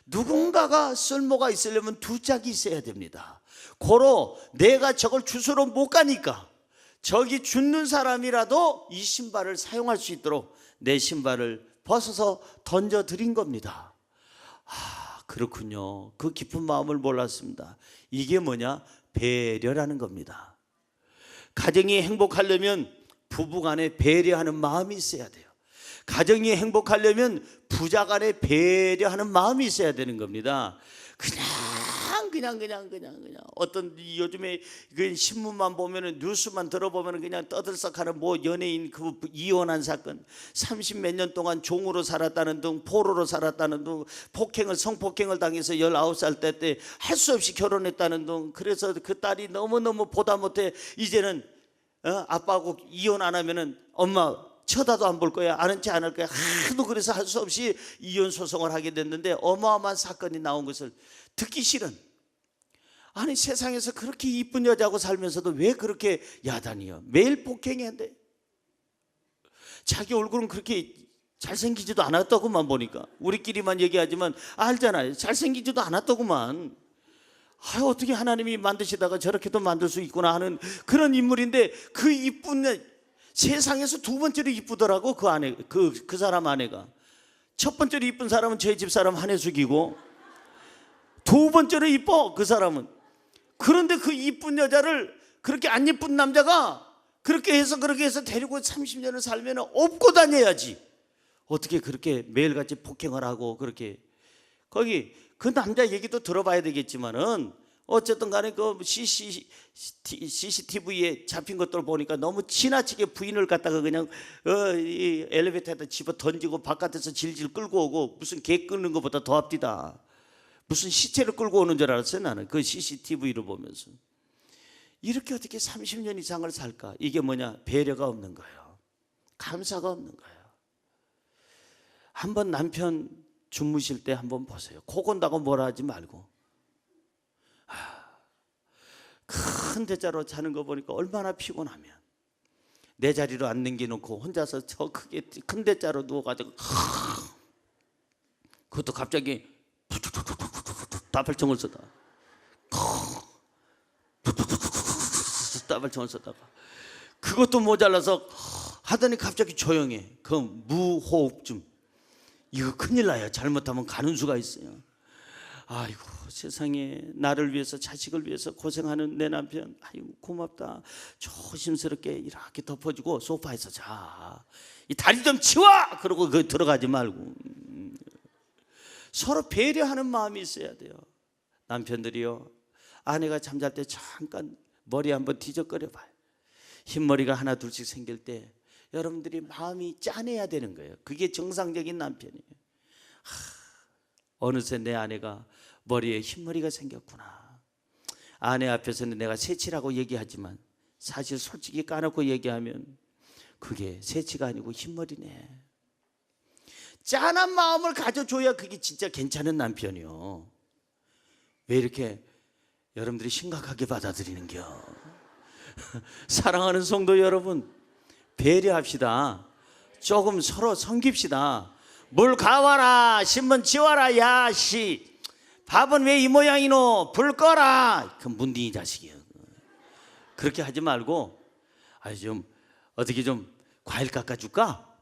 누군가가 쓸모가 있으려면 두 짝이 있어야 됩니다. 고로 내가 저걸 주스러 못 가니까 저기 줍는 사람이라도 이 신발을 사용할 수 있도록 내 신발을 벗어서 던져드린 겁니다. 그렇군요. 그 깊은 마음을 몰랐습니다. 이게 뭐냐? 배려라는 겁니다. 가정이 행복하려면 부부간에 배려하는 마음이 있어야 돼요. 가정이 행복하려면 부자간에 배려하는 마음이 있어야 되는 겁니다. 그냥 어떤 요즘에 그 신문만 보면은 뉴스만 들어보면은 그냥 떠들썩하는 연예인 그 이혼한 사건, 30몇 년 동안 종으로 살았다는 등, 포로로 살았다는 등, 성폭행을 당해서 19살 때 할 수 없이 결혼했다는 등, 그래서 그 딸이 너무너무 보다 못해 이제는 아빠하고 이혼 안 하면은 엄마 쳐다도 안 볼 거야, 아는 체 안 할 거야, 하도 그래서 할 수 없이 이혼 소송을 하게 됐는데 어마어마한 사건이 나온 것을 듣기 싫은, 세상에서 그렇게 이쁜 여자하고 살면서도 왜 그렇게 야단이요? 매일 폭행해야 돼. 자기 얼굴은 그렇게 잘생기지도 않았더구만. 보니까 우리끼리만 얘기하지만 알잖아요. 잘생기지도 않았더구만. 어떻게 하나님이 만드시다가 저렇게도 만들 수 있구나 하는 그런 인물인데, 그 이쁜, 세상에서 두 번째로 이쁘더라고. 그 사람 아내가. 첫 번째로 이쁜 사람은 저희 집 사람 한혜숙이고, 두 번째로 이뻐 그 사람은. 그런데 그 이쁜 여자를 그렇게 안 이쁜 남자가 그렇게 해서 데리고 30년을 살면 업고 다녀야지. 어떻게 그렇게 매일같이 폭행을 하고 그렇게. 거기 그 남자 얘기도 들어봐야 되겠지만은 어쨌든 간에 그 CCTV에 잡힌 것들 보니까 너무 지나치게 부인을 갖다가 그냥 이 엘리베이터에다 집어 던지고 바깥에서 질질 끌고 오고, 무슨 개 끄는 것보다 더 앞디다. 무슨 시체를 끌고 오는 줄 알았어요. 나는 그 CCTV를 보면서. 이렇게 어떻게 30년 이상을 살까? 이게 뭐냐? 배려가 없는 거예요. 감사가 없는 거예요. 한번 남편 주무실 때 한번 보세요. 코 건다고 뭐라 하지 말고. 큰 대자로 자는 거 보니까 얼마나 피곤하면 내 자리로 안 남겨놓고 혼자서 저 크게 큰 대자로 누워가지고, 그것도 갑자기 따발총을 쏘다가 따발총을 쏘다가 그것도 모자라서 하더니 갑자기 조용해. 그 무호흡증, 이거 큰일 나요. 잘못하면 가는 수가 있어요. 아이고 세상에 나를 위해서 자식을 위해서 고생하는 내 남편 아이고 고맙다. 조심스럽게 이렇게 덮어주고 소파에서 자. 이 다리 좀 치워! 그러고 그 들어가지 말고. 서로 배려하는 마음이 있어야 돼요. 남편들이요, 아내가 잠잘 때 잠깐 머리 한번 뒤적거려 봐요. 흰머리가 하나 둘씩 생길 때 여러분들이 마음이 짠해야 되는 거예요. 그게 정상적인 남편이에요. 어느새 내 아내가 머리에 흰머리가 생겼구나. 아내 앞에서는 내가 새치라고 얘기하지만 사실 솔직히 까놓고 얘기하면 그게 새치가 아니고 흰머리네. 짠한 마음을 가져줘야 그게 진짜 괜찮은 남편이요. 왜 이렇게 여러분들이 심각하게 받아들이는겨? 사랑하는 성도 여러분, 배려합시다. 조금 서로 섬깁시다. 물 가와라, 신문 지워라, 야씨. 밥은 왜 이 모양이노? 불 꺼라. 그 문딩이 자식이요. 그렇게 하지 말고, 좀 어떻게 좀 과일 깎아줄까?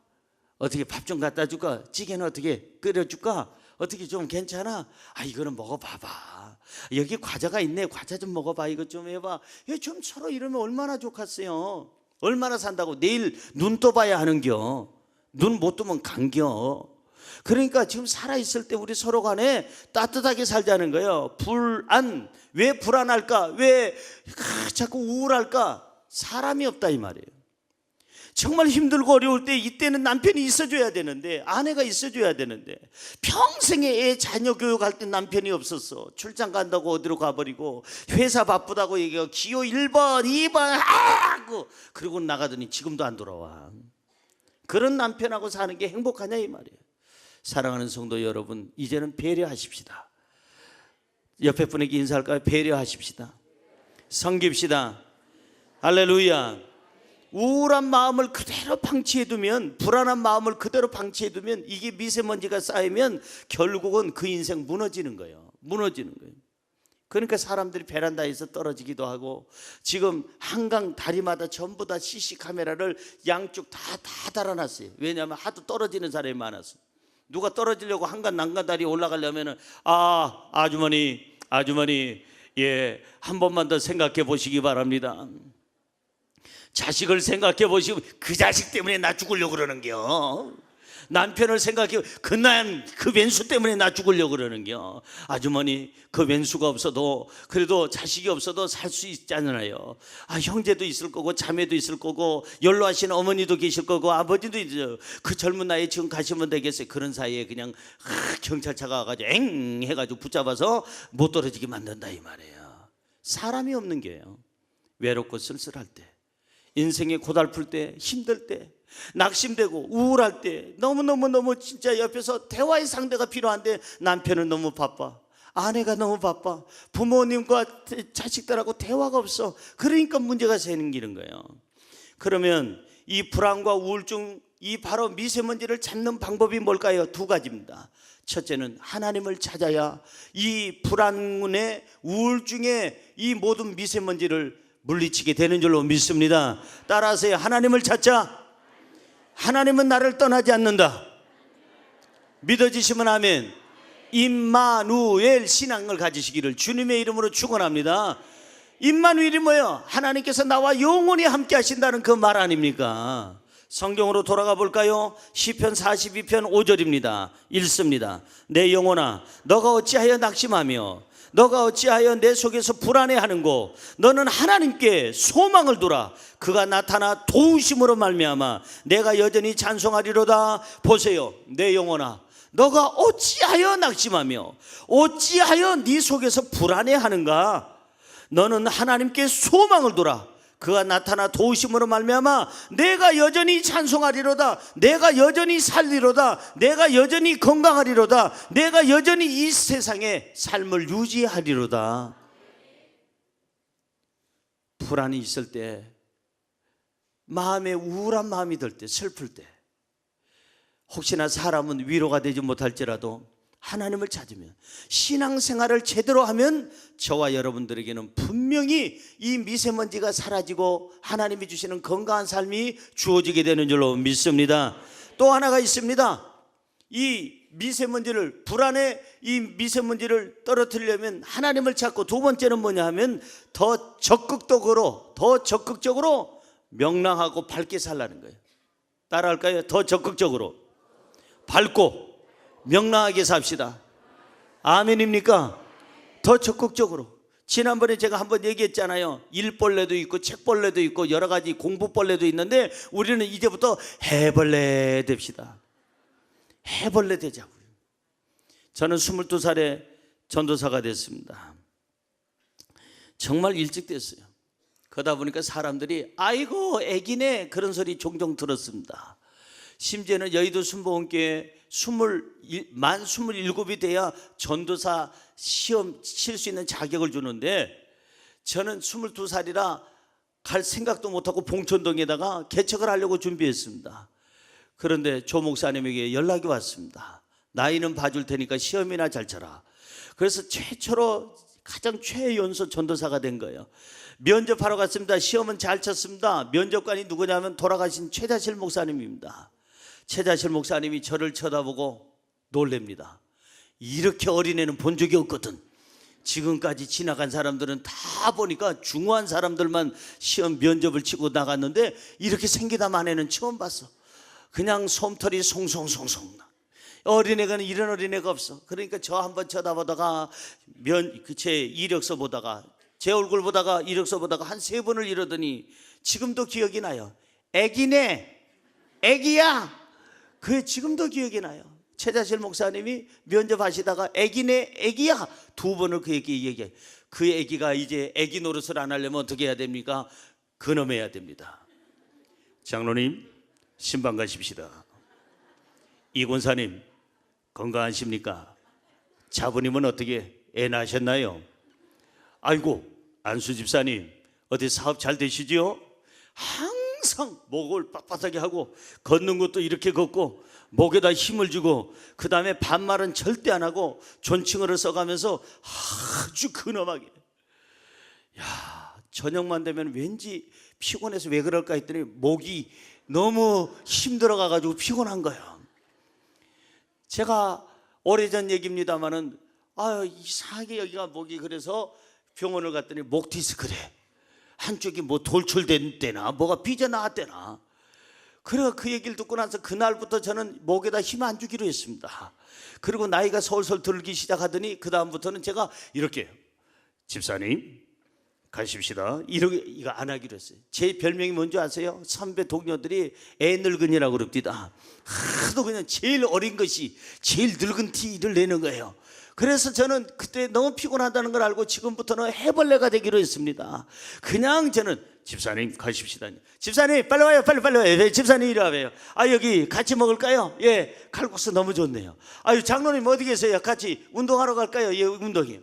어떻게 밥 좀 갖다 줄까? 찌개는 어떻게 끓여줄까? 어떻게 좀 괜찮아? 이거는 먹어봐봐. 여기 과자가 있네. 과자 좀 먹어봐. 이거 좀 해봐. 좀 서로 이러면 얼마나 좋겠어요. 얼마나 산다고. 내일 눈 떠봐야 하는겨. 눈 못 뜨면 간겨. 그러니까 지금 살아있을 때 우리 서로 간에 따뜻하게 살자는 거예요. 왜 불안할까? 왜 자꾸 우울할까? 사람이 없다 이 말이에요. 정말 힘들고 어려울 때 이때는 남편이 있어줘야 되는데, 아내가 있어줘야 되는데, 평생에 애 자녀 교육할 때 남편이 없었어. 출장 간다고 어디로 가버리고, 회사 바쁘다고 얘기하고 기호 1번 2번 하고 그러고 나가더니 지금도 안 돌아와. 그런 남편하고 사는 게 행복하냐 이 말이에요. 사랑하는 성도 여러분, 이제는 배려하십시다. 옆에 분에게 인사할까요? 배려하십시다. 섬깁시다. 할렐루야. 우울한 마음을 그대로 방치해두면, 불안한 마음을 그대로 방치해두면, 이게 미세먼지가 쌓이면 결국은 그 인생 무너지는 거예요. 무너지는 거예요. 그러니까 사람들이 베란다에서 떨어지기도 하고, 지금 한강 다리마다 전부 다 CC 카메라를 양쪽 다 달아놨어요. 왜냐하면 하도 떨어지는 사람이 많아서. 누가 떨어지려고 한강 난간다리 올라가려면은 아주머니 한 번만 더 생각해 보시기 바랍니다. 자식을 생각해 보시고, 그 자식 때문에 나 죽으려고 그러는겨. 남편을 생각해, 그 왼수 때문에 나 죽으려고 그러는겨. 아주머니, 그 왼수가 없어도, 그래도 자식이 없어도 살 수 있잖아요. 형제도 있을 거고, 자매도 있을 거고, 연로하신 어머니도 계실 거고, 아버지도 있죠. 그 젊은 나이에 지금 가시면 되겠어요. 그런 사이에 그냥 경찰차가 와가지고 엥 해가지고 붙잡아서 못 떨어지게 만든다 이 말이에요. 사람이 없는 게요. 외롭고 쓸쓸할 때, 인생이 고달플 때, 힘들 때, 낙심되고 우울할 때, 너무 진짜 옆에서 대화의 상대가 필요한데 남편은 너무 바빠, 아내가 너무 바빠, 부모님과 자식들하고 대화가 없어. 그러니까 문제가 생기는 거예요. 그러면 이 불안과 우울증, 이 바로 미세먼지를 잡는 방법이 뭘까요? 두 가지입니다. 첫째는 하나님을 찾아야 이 불안의 우울증의 이 모든 미세먼지를 물리치게 되는 줄로 믿습니다. 따라하세요. 하나님을 찾자. 하나님은 나를 떠나지 않는다. 믿어지시면 아멘. 임마누엘 신앙을 가지시기를 주님의 이름으로 축원합니다. 임마누엘이 뭐예요? 하나님께서 나와 영원히 함께 하신다는 그 말 아닙니까? 성경으로 돌아가 볼까요? 시편 42편 5절입니다. 읽습니다. 내 영혼아, 너가 어찌하여 낙심하며 너가 어찌하여 내 속에서 불안해하는고? 너는 하나님께 소망을 두라. 그가 나타나 도우심으로 말미암아 내가 여전히 찬송하리로다. 보세요, 내 영혼아, 너가 어찌하여 낙심하며 어찌하여 네 속에서 불안해하는가? 너는 하나님께 소망을 두라. 그가 나타나 도우심으로 말미암아 내가 여전히 찬송하리로다. 내가 여전히 살리로다. 내가 여전히 건강하리로다. 내가 여전히 이 세상에 삶을 유지하리로다. 불안이 있을 때, 마음에 우울한 마음이 들 때, 슬플 때, 혹시나 사람은 위로가 되지 못할지라도 하나님을 찾으면, 신앙생활을 제대로 하면 저와 여러분들에게는 분명히 이 미세먼지가 사라지고 하나님이 주시는 건강한 삶이 주어지게 되는 줄로 믿습니다. 또 하나가 있습니다. 이 미세먼지를, 불안의 이 미세먼지를 떨어뜨리려면 하나님을 찾고, 두 번째는 뭐냐 하면 더 적극적으로 명랑하고 밝게 살라는 거예요. 따라할까요? 더 적극적으로 밝고 명랑하게 삽시다. 아멘입니까? 더 적극적으로. 지난번에 제가 한번 얘기했잖아요. 일벌레도 있고 책벌레도 있고 여러 가지 공부벌레도 있는데 우리는 이제부터 해벌레 됩시다. 해벌레 되자고요. 저는 22살에 전도사가 됐습니다. 정말 일찍 됐어요. 그러다 보니까 사람들이 아이고 애기네 그런 소리 종종 들었습니다. 심지어는 여의도 순복음교회 만 27이 돼야 전도사 시험 칠 수 있는 자격을 주는데, 저는 22살이라 갈 생각도 못하고 봉천동에다가 개척을 하려고 준비했습니다. 그런데 조 목사님에게 연락이 왔습니다. 나이는 봐줄 테니까 시험이나 잘 쳐라. 그래서 최초로 가장 최연소 전도사가 된 거예요. 면접하러 갔습니다. 시험은 잘 쳤습니다. 면접관이 누구냐면 돌아가신 최자실 목사님입니다. 최자실 목사님이 저를 쳐다보고 놀랍니다. 이렇게 어린애는 본 적이 없거든. 지금까지 지나간 사람들은 다 보니까 중후한 사람들만 시험 면접을 치고 나갔는데 이렇게 생기다만 애는 처음 봤어. 그냥 솜털이 송송송송. 어린애가는 이런 어린애가 없어. 그러니까 저 한번 쳐다보다가 제 이력서 보다가, 제 얼굴 보다가 이력서 보다가 한 3번을 이러더니 지금도 기억이 나요. 애기네, 애기야. 그게 지금도 기억이 나요. 최자실 목사님이 면접하시다가 애기네, 애기야 2번을 그에게 얘기해요. 그 애기가 이제 애기 노릇을 안 하려면 어떻게 해야 됩니까? 근엄해야 됩니다. 장로님 신방 가십시다. 이 권사님 건강하십니까? 자부님은 어떻게 애 낳으셨나요? 아이고 안수 집사님 어디 사업 잘 되시지요? 항상 목을 빳빳하게 하고 걷는 것도 이렇게 걷고 목에다 힘을 주고, 그 다음에 반말은 절대 안 하고 존칭어를 써가면서 아주 근엄하게. 야, 저녁만 되면 왠지 피곤해서 왜 그럴까 했더니 목이 너무 힘들어가지고 피곤한 거예요. 제가 오래전 얘기입니다마는 이상하게 여기가 목이 그래서 병원을 갔더니 목 디스크래. 한쪽이 뭐 돌출됐대나 뭐가 삐져나왔대나. 그래서 그 얘기를 듣고 나서 그날부터 저는 목에다 힘 안 주기로 했습니다. 그리고 나이가 솔솔 들기 시작하더니 그 다음부터는 제가 이렇게 집사님 가십시다 이거 안 하기로 했어요. 제 별명이 뭔지 아세요? 선배 동료들이 애 늙은이라고 그럽니다. 하도 그냥 제일 어린 것이 제일 늙은 티를 내는 거예요. 그래서 저는 그때 너무 피곤하다는 걸 알고 지금부터는 해벌레가 되기로 했습니다. 그냥 저는 집사님 가십시다. 집사님 빨리 와요, 빨리 와요. 집사님 이리 와요. 여기 같이 먹을까요? 예, 칼국수 너무 좋네요. 장로님 어디 계세요? 같이 운동하러 갈까요? 예, 운동이요.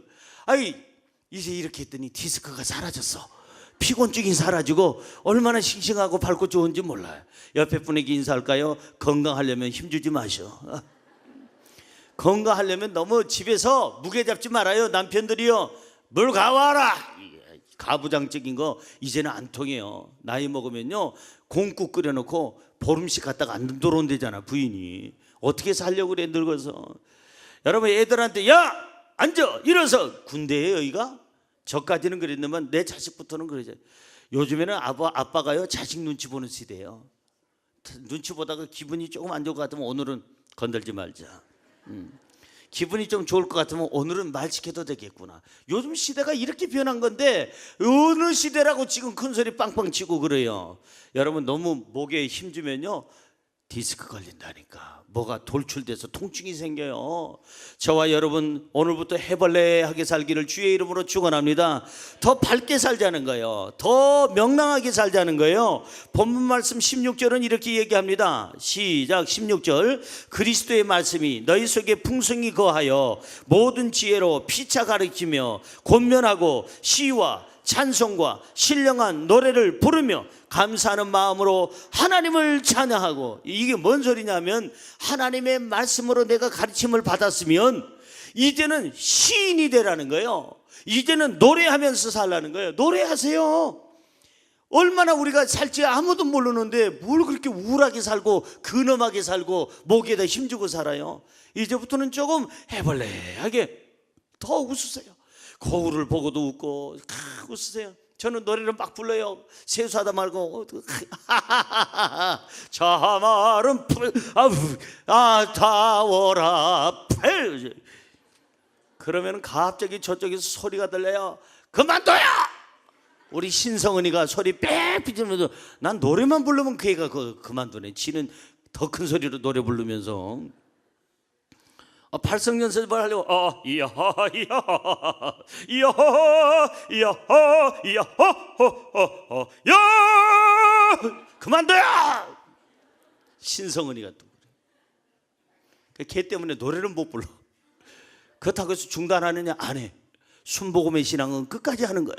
이제 이렇게 했더니 디스크가 사라졌어. 피곤증이 사라지고 얼마나 싱싱하고 밝고 좋은지 몰라요. 옆에 분에게 인사할까요? 건강하려면 힘주지 마셔. 건강하려면 너무 집에서 무게 잡지 말아요. 남편들이요, 물 가와라. 가부장적인 거 이제는 안 통해요. 나이 먹으면요 공국 끓여놓고 보름씩 갔다가 안 들어온대잖아 부인이. 어떻게 살려고 그래 늙어서. 여러분 애들한테 야 앉아 일어서. 군대에 여기가? 저까지는 그랬는데 내 자식부터는 그러죠. 요즘에는 아빠가요 자식 눈치 보는 시대예요. 눈치 보다가 기분이 조금 안 좋을 것 같으면 오늘은 건들지 말자. 기분이 좀 좋을 것 같으면 오늘은 말 시켜도 되겠구나. 요즘 시대가 이렇게 변한 건데 어느 시대라고 지금 큰 소리 빵빵 치고 그래요. 여러분 너무 목에 힘주면요 디스크 걸린다니까. 뭐가 돌출돼서 통증이 생겨요. 저와 여러분 오늘부터 해벌레하게 살기를 주의 이름으로 축원합니다. 더 밝게 살자는 거예요. 더 명랑하게 살자는 거예요. 본문 말씀 16절은 이렇게 얘기합니다. 시작. 16절. 그리스도의 말씀이 너희 속에 풍성히 거하여 모든 지혜로 피차 가르치며 권면하고 시와 찬송과 신령한 노래를 부르며 감사하는 마음으로 하나님을 찬양하고. 이게 뭔 소리냐면 하나님의 말씀으로 내가 가르침을 받았으면 이제는 시인이 되라는 거예요. 이제는 노래하면서 살라는 거예요. 노래하세요. 얼마나 우리가 살지 아무도 모르는데 뭘 그렇게 우울하게 살고 근엄하게 살고 목에다 힘주고 살아요. 이제부터는 조금 해벌레하게 더 웃으세요. 거울을 보고도 웃고 웃으세요. 저는 노래를 막 불러요. 세수하다 말고 저 말은 타워라 그러면 갑자기 저쪽에서 소리가 들려요. 그만둬요. 우리 신성은이가 소리 빽 삐지면서 난 노래만 부르면 그 애가 그만두네. 지는 더 큰 소리로 노래 부르면서 발성 연습을 하려고 이야하 이야하 이야하 이야하 이야하 야 그만둬요. 신성은이가 또 그래. 걔 때문에 노래를 못 불러. 그렇다고 해서 중단하느냐? 안 해. 순복음의 신앙은 끝까지 하는 거야.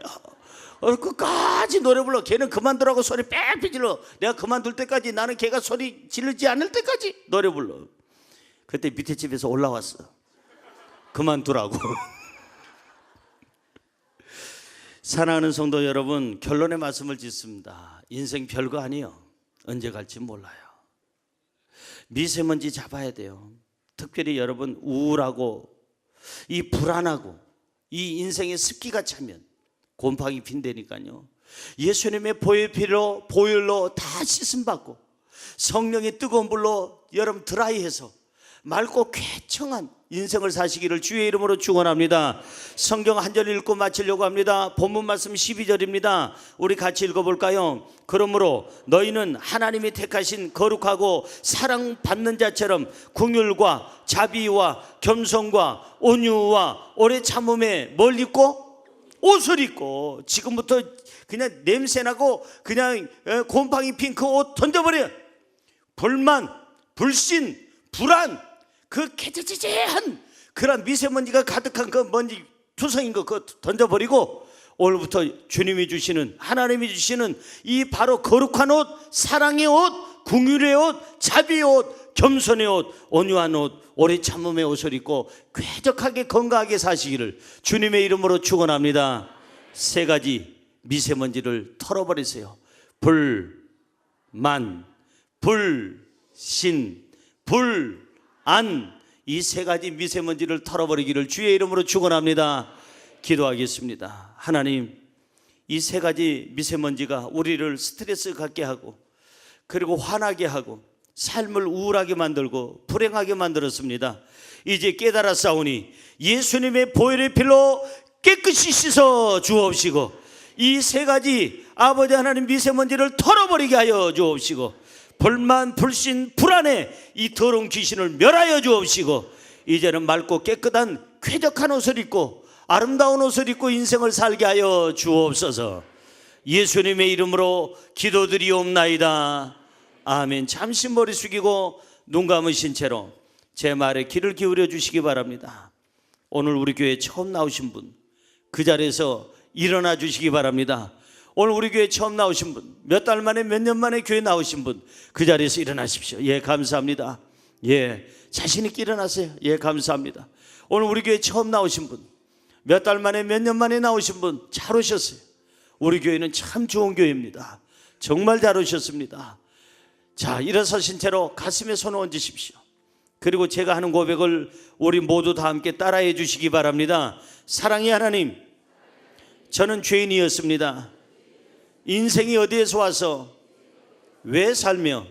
끝까지 노래 불러. 걔는 그만두라고 소리 빽빽 질러. 내가 그만둘 때까지, 나는 걔가 소리 지르지 않을 때까지 노래 불러. 그때 밑에 집에서 올라왔어. 그만두라고. 사랑하는 성도 여러분, 결론의 말씀을 짓습니다. 인생 별거 아니에요. 언제 갈지 몰라요. 미세먼지 잡아야 돼요. 특별히 여러분 우울하고 이 불안하고 이 인생의 습기가 차면 곰팡이 핀다니까요. 예수님의 보혈로 다 씻음 받고 성령의 뜨거운 불로 여러분 드라이해서 맑고 쾌청한 인생을 사시기를 주의 이름으로 축원합니다. 성경 한 절 읽고 마치려고 합니다. 본문 말씀 12절입니다. 우리 같이 읽어볼까요? 그러므로 너희는 하나님이 택하신 거룩하고 사랑받는 자처럼 긍휼과 자비와 겸손과 온유와 오래 참음에 뭘 입고? 옷을 입고. 지금부터 그냥 냄새나고 그냥 곰팡이 핀 그 옷 던져버려. 불만, 불신, 불안, 그 개재재재한 그런 미세먼지가 가득한 그 먼지 투성인 거 그거 던져버리고 오늘부터 주님이 주시는, 하나님이 주시는 이 바로 거룩한 옷, 사랑의 옷, 긍휼의 옷, 자비의 옷, 겸손의 옷, 온유한 옷, 오래 참음의 옷을 입고 쾌적하게 건강하게 사시기를 주님의 이름으로 축원합니다. 세 가지 미세먼지를 털어버리세요. 불만, 불신, 불안, 이 세 가지 미세먼지를 털어버리기를 주의 이름으로 축원합니다. 기도하겠습니다. 하나님, 이 세 가지 미세먼지가 우리를 스트레스 갖게 하고 그리고 화나게 하고 삶을 우울하게 만들고 불행하게 만들었습니다. 이제 깨달았사오니 예수님의 보혈의 피로 깨끗이 씻어 주옵시고 이 세 가지 아버지 하나님 미세먼지를 털어버리게 하여 주옵시고 불만, 불신, 불안에 이 더러운 귀신을 멸하여 주옵시고 이제는 맑고 깨끗한 쾌적한 옷을 입고 아름다운 옷을 입고 인생을 살게 하여 주옵소서. 예수님의 이름으로 기도드리옵나이다. 아멘. 잠시 머리 숙이고 눈 감으신 채로 제 말에 귀를 기울여 주시기 바랍니다. 오늘 우리 교회 처음 나오신 분, 그 자리에서 일어나 주시기 바랍니다. 오늘 우리 교회 처음 나오신 분, 몇 달 만에 몇 년 만에 교회 나오신 분, 그 자리에서 일어나십시오. 예, 감사합니다. 예, 자신 있게 일어나세요. 예, 감사합니다. 오늘 우리 교회 처음 나오신 분, 몇 달 만에 몇 년 만에 나오신 분, 잘 오셨어요. 우리 교회는 참 좋은 교회입니다. 정말 잘 오셨습니다. 자, 일어서신 채로 가슴에 손을 얹으십시오. 그리고 제가 하는 고백을 우리 모두 다 함께 따라해 주시기 바랍니다. 사랑의 하나님, 저는 죄인이었습니다. 인생이 어디에서 와서 왜 살며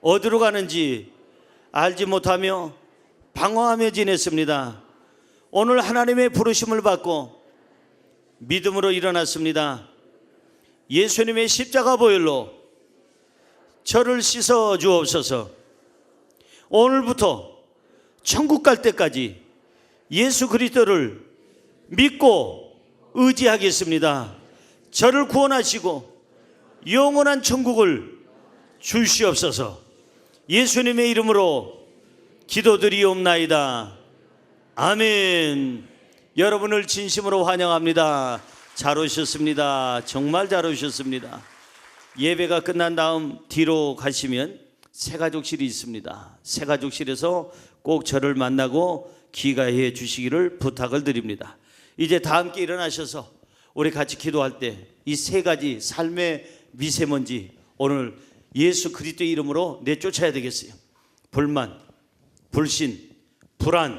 어디로 가는지 알지 못하며 방황하며 지냈습니다. 오늘 하나님의 부르심을 받고 믿음으로 일어났습니다. 예수님의 십자가 보혈로 저를 씻어 주옵소서. 오늘부터 천국 갈 때까지 예수 그리스도를 믿고 의지하겠습니다. 저를 구원하시고 영원한 천국을 주시옵소서. 예수님의 이름으로 기도드리옵나이다. 아멘. 여러분을 진심으로 환영합니다. 잘 오셨습니다. 정말 잘 오셨습니다. 예배가 끝난 다음 뒤로 가시면 새가족실이 있습니다. 새가족실에서 꼭 저를 만나고 귀가해 주시기를 부탁을 드립니다. 이제 다 함께 일어나셔서 우리 같이 기도할 때 이 세 가지 삶의 미세먼지 오늘 예수 그리스도의 이름으로 내쫓아야 되겠어요. 불만, 불신, 불안,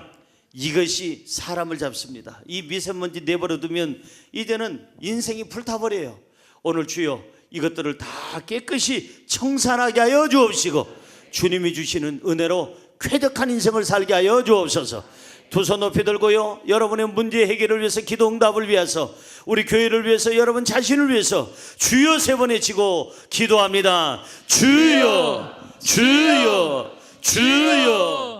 이것이 사람을 잡습니다. 이 미세먼지 내버려 두면 이제는 인생이 불타버려요. 오늘 주여 이것들을 다 깨끗이 청산하게 하여 주옵시고 주님이 주시는 은혜로 쾌적한 인생을 살게 하여 주옵소서. 두 손 높이 들고요, 여러분의 문제 해결을 위해서, 기도 응답을 위해서, 우리 교회를 위해서, 여러분 자신을 위해서 주여 세 번 외치고 기도합니다. 주여, 주여, 주여.